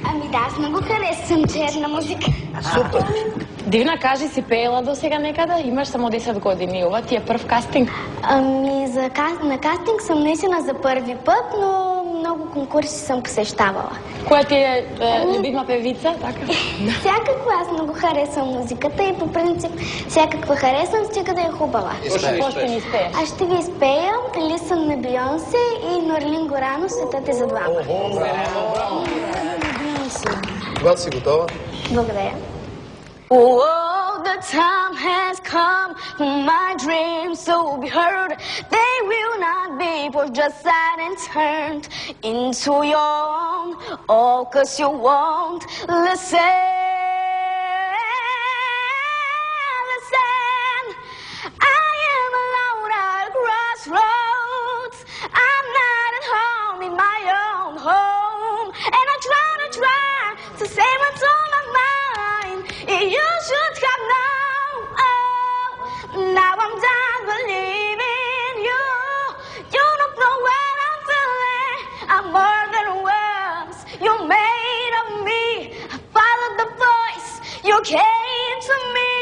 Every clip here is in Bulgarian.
Ами да, аз много харесвам черна музика. Супер! Дивна, кажи, си пеела до сега некъде? Имаш само 10 години. Ова ти е пръв кастинг? Ами на кастинг съм наистина за първи път, но много конкурси съм посещавала. Коя ти е любима певица? Така? Всякаква, аз много харесвам музиката и по принцип всякаква харесвам, стига да е хубава. Какво ще ни изпееш? Аз ще ви изпея Listen на Бейонсе и Норлин Горано Светът е за двама. Браво! Когато си готова? Благодаря. Oh, the time has come for my dreams to be heard. They will not be pushed aside and turned into your own. All 'cause you won't listen. Listen, I am alone at a crossroads. I'm not at home in my own home, and I try to say what's on my mind. You should have known. Oh, now I'm done believing you. You don't know what I'm feeling. I'm more than words you made of me. I followed the voice you came to me,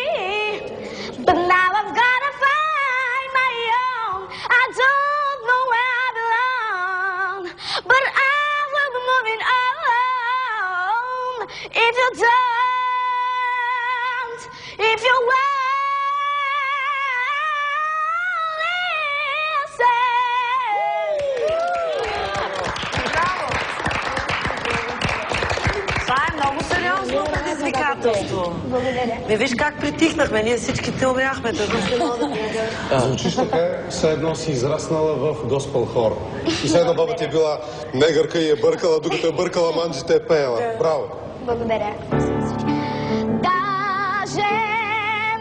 but now I've gotta find my own. I don't know where I belong, but I will be moving on. If you don't, if you won't listen. Това е много сериозно предизвикателство. Благодаря. Виж как притихнахме, ние всичките умряхме. Звучиш така, все едно си израснала в госпел хор. И все едно баба ти е била негърка и е бъркала, докато е бъркала манджите е пеела. Браво! Благодаря. Даже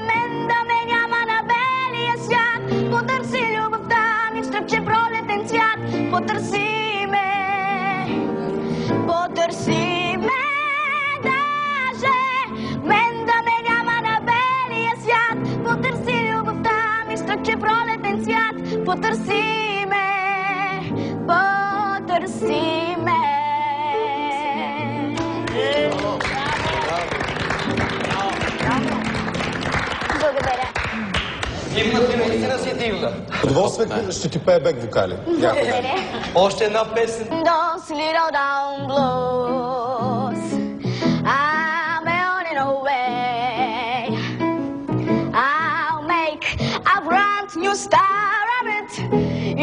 мен да ме няма на белия свят, потърси любовта ми в стръпче пролетен цвят. Потърси ме, даже мен да ме няма на белия свят. Потърси любовта ми в стръпче пролетен цвят. Потърси ме, потърси ме. Благодаря. Дивна ти, наистина си дивна. Удоволствие ще ти пее бек вокали. Благодаря. Още една песен. Those little down blues, I'm on it away. I'll make a brand new star of it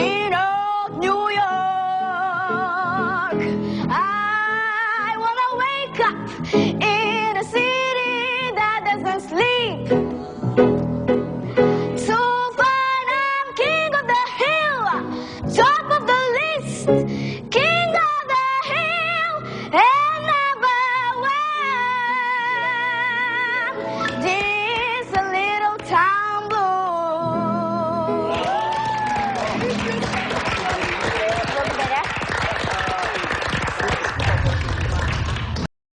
in old New York. I wanna wake up